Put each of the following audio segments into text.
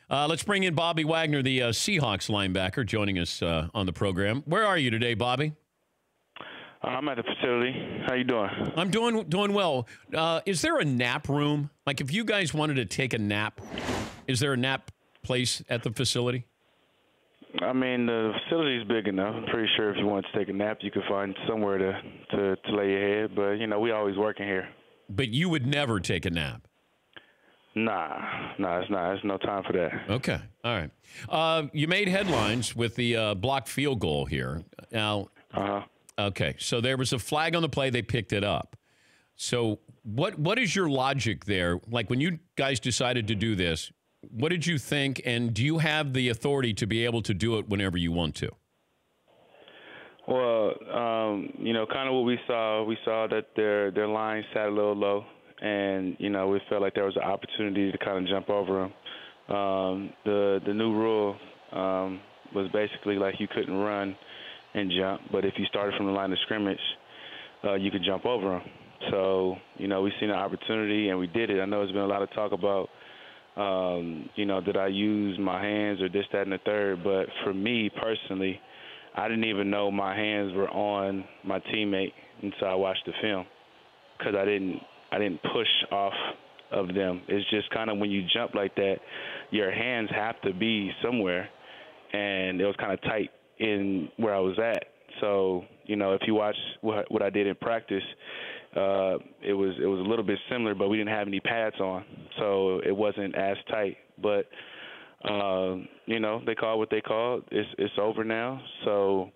Let's bring in Bobby Wagner, the Seahawks linebacker, joining us on the program. Where are you today, Bobby? I'm at the facility. How you doing? I'm doing well. Is there a nap room? Like, if you guys wanted to take a nap, is there a nap place at the facility? I mean, the facility is big enough. I'm pretty sure if you want to take a nap, you could find somewhere to lay your head. But, you know, we always working here. But you would never take a nap? Nah, it's not. There's no time for that. Okay, all right. You made headlines with the blocked field goal here. Now, okay, so there was a flag on the play. They picked it up. So what is your logic there? Like, when you guys decided to do this, what did you think, and do you have the authority to be able to do it whenever you want to? Well, you know, kind of what we saw that their line sat a little low, and, you know, we felt like there was an opportunity to kind of jump over them. The new rule was basically like you couldn't run and jump, but if you started from the line of scrimmage, you could jump over them. So, you know, we seen an opportunity, and we did it. I know there's been a lot of talk about, you know, did I use my hands or this, that, and the third, but for me personally, I didn't even know my hands were on my teammate until I watched the film, because I didn't push off of them. It's just kind of when you jump like that, your hands have to be somewhere, and it was kind of tight in where I was at. So, you know, if you watch what I did in practice, it was a little bit similar, but we didn't have any pads on, so it wasn't as tight. But you know, they called what they called. It's over now. So,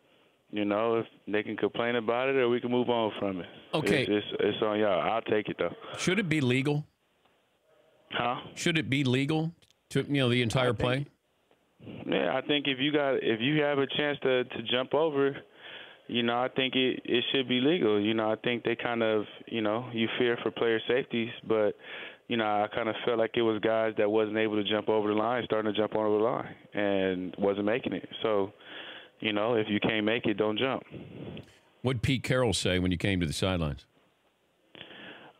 you know, if they can complain about it, or we can move on from it. Okay, it's on y'all. I'll take it though. Should it be legal? Huh? Should it be legal to, you know, the entire play? Yeah, I think if you have a chance to jump over, you know, I think it should be legal. You know, I think they kind of, you know, you fear for player safeties, but, you know, I kind of felt like it was guys that wasn't able to jump over the line, starting to jump over the line, and wasn't making it. So, you know, if you can't make it, don't jump. What'd Pete Carroll say when you came to the sidelines?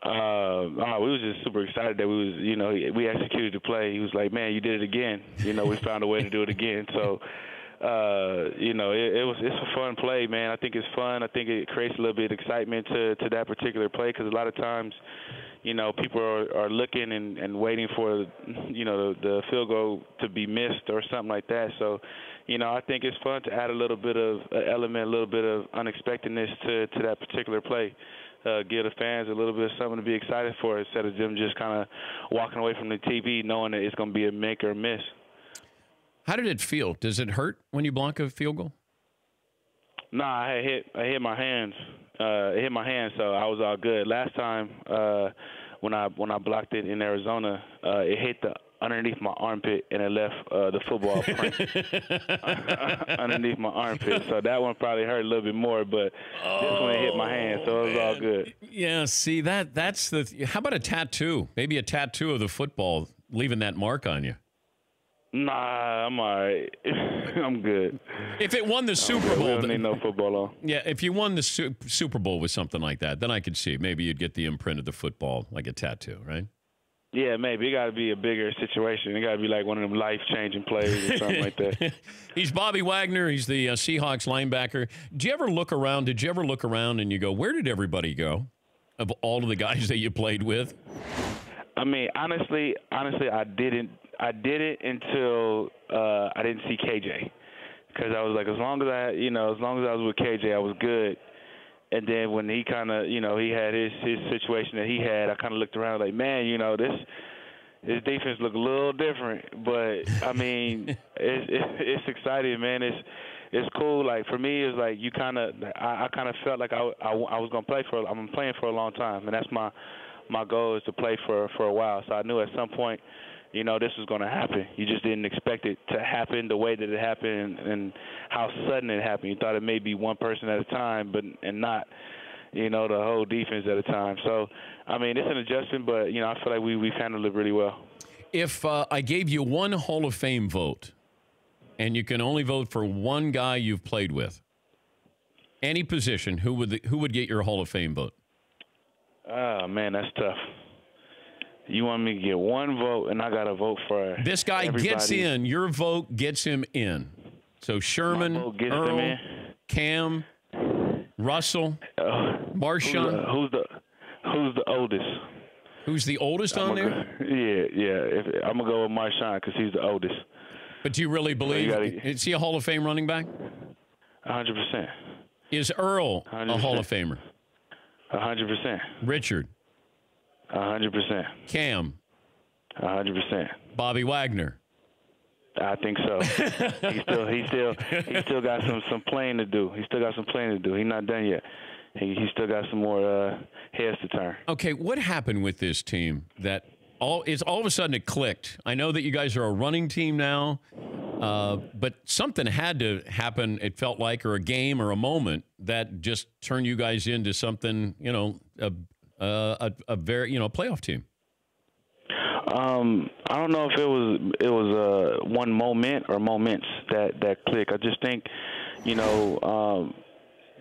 We was just super excited that we executed the play. He was like, man, you did it again. You know, we found a way to do it again. So, you know, it's a fun play, man. I think it's fun. I think it creates a little bit of excitement to that particular play, because a lot of times, you know, people are looking and waiting for, you know, the field goal to be missed or something like that. So, you know, I think it's fun to add a little bit of element, a little bit of unexpectedness to that particular play. Give the fans a little bit of something to be excited for, instead of them just kind of walking away from the TV knowing that it's going to be a make or miss. How did it feel? Does it hurt when you block a field goal? Nah, I hit my hands. It hit my hands, so I was all good. Last time when I blocked it in Arizona, it hit the underneath my armpit, and it left the football print underneath my armpit. So that one probably hurt a little bit more, but this one hit my hand, so it was all good. Yeah, see, that's the. How about a tattoo? Maybe a tattoo of the football, leaving that mark on you. Nah, I'm all right. I'm good. If it won the Super Bowl, we don't need no football on. Yeah, if you won the Super Bowl with something like that, then I could see maybe you'd get the imprint of the football like a tattoo, right? Yeah, maybe. It got to be a bigger situation. It got to be like one of them life-changing plays or something like that. He's Bobby Wagner. He's the Seahawks linebacker. Did you ever look around and you go, where did everybody go of all of the guys that you played with? I mean, honestly, I didn't. I did it until I didn't see KJ, because I was like, as long as I was with KJ, I was good. And then when he kind of, he had his situation that he had, I kind of looked around like, man, this defense look a little different. But I mean, it's exciting, man. It's cool. Like for me, it's like I kind of felt like I was gonna play for. I'm playing for a long time, and that's my goal is to play for a while. So I knew at some point, this was going to happen. You just didn't expect it to happen the way that it happened and how sudden it happened. You thought it may be one person at a time, and not, the whole defense at a time. So, I mean, it's an adjustment, but, I feel like we've handled it really well. If I gave you one Hall of Fame vote, and you can only vote for one guy you've played with, any position, who would get your Hall of Fame vote? Oh, man, that's tough. You want me to get one vote, and I got to vote for this guy everybody. Gets in. Your vote gets him in. So Sherman, Earl, Cam, Russell, Marshawn. Who's the oldest? Who's the oldest on there? Yeah. I'm gonna go with Marshawn because he's the oldest. But do you really believe? Is he a Hall of Fame running back? 100%. Is Earl 100%. a Hall of Famer? 100%. Richard. 100%. Cam. 100%. Bobby Wagner. I think so. he still got some playing to do. He's not done yet. He still got some more heads to turn. Okay, what happened with this team that all of a sudden it clicked? I know that you guys are a running team now, but something had to happen, it felt like, or a game or a moment that just turned you guys into something, a very, playoff team. I don't know if it was one moment or moments that click. I just think,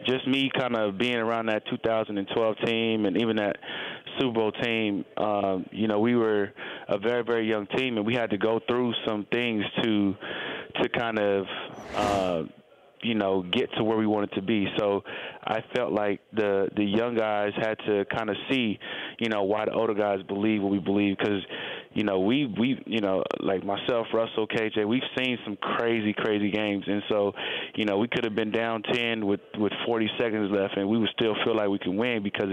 just me kind of being around that 2012 team and even that Super Bowl team, we were a very, very young team, and we had to go through some things to kind of, get to where we wanted to be. So I felt like the young guys had to kind of see, why the older guys believe what we believe, because we like myself, Russell, KJ, we've seen some crazy games, and so we could have been down 10 with 40 seconds left, and we would still feel like we can win because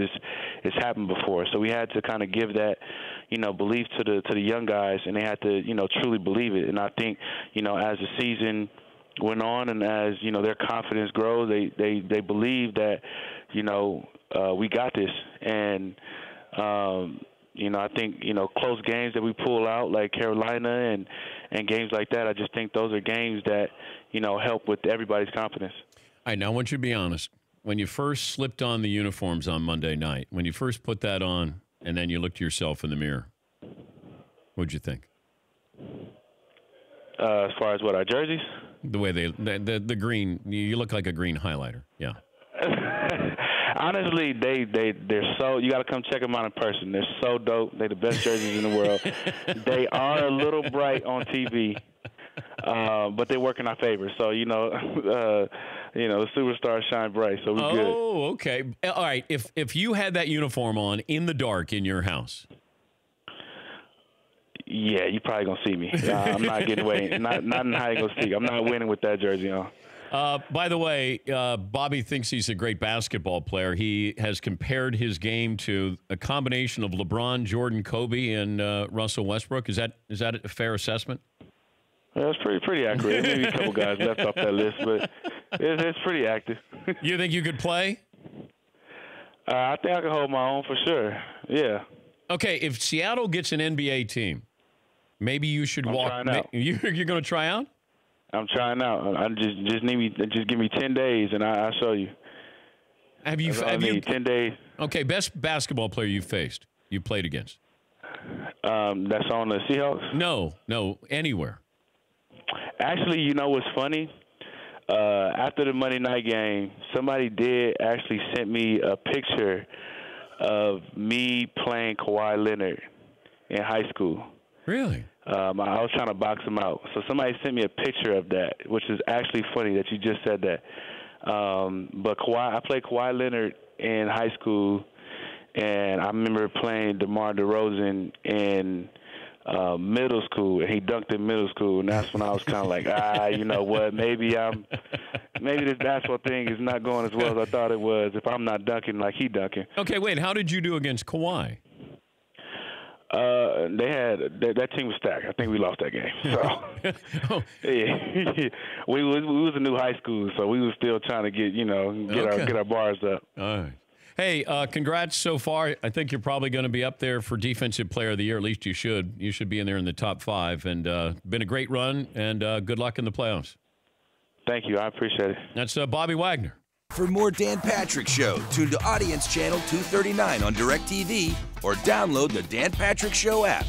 it's happened before. So we had to kind of give that belief to the young guys, and they had to truly believe it. And I think as the season went on and as their confidence grows, they believe that we got this. And I think close games that we pull out like Carolina and games like that, I just think those are games that help with everybody's confidence. All right, now I want you to be honest. When you first slipped on the uniforms on Monday night, when you first put that on and then you looked at yourself in the mirror, what'd you think? As far as what, our jerseys? The way the green, you look like a green highlighter. Yeah. Honestly, they're so, you got to come check them out in person. They're so dope. They're the best jerseys in the world. They are a little bright on TV, but they work in our favor. So the superstars shine bright. So we're good. Oh, okay. All right. If you had that uniform on in the dark in your house. Yeah, you probably gonna see me. I'm not getting away. Not in hide and go seek. I'm not winning with that jersey on. By the way, Bobby thinks he's a great basketball player. He has compared his game to a combination of LeBron, Jordan, Kobe, and Russell Westbrook. Is that a fair assessment? Yeah, that's pretty accurate. Maybe a couple guys left off that list, but it's pretty active. You think you could play? I think I can hold my own for sure. Yeah. Okay, if Seattle gets an NBA team, maybe you should walk. You're going to try out? I'm trying out. I just give me 10 days and I'll show you. Have you 10 days? Okay, best basketball player you played against? That's on the Seahawks? No, anywhere. Actually, what's funny? After the Monday night game, somebody did actually send me a picture of me playing Kawhi Leonard in high school. Really? I was trying to box him out. So somebody sent me a picture of that, which is actually funny that you just said that. But I played Kawhi Leonard in high school, and I remember playing DeMar DeRozan in middle school, and he dunked in middle school, and that's when I was kind of like, you know what, maybe this basketball thing is not going as well as I thought it was if I'm not dunking like he dunking. Okay, wait, how did you do against Kawhi? That team was stacked. I think we lost that game. So yeah, we was a new high school, so we was still trying to get our bars up. All right. Hey, congrats so far. I think you're probably going to be up there for Defensive Player of the Year. At least you should. You should be in there in the top 5. And been a great run. And good luck in the playoffs. Thank you. I appreciate it. That's Bobby Wagner. For more Dan Patrick Show, tune to Audience Channel 239 on DirecTV or download the Dan Patrick Show app.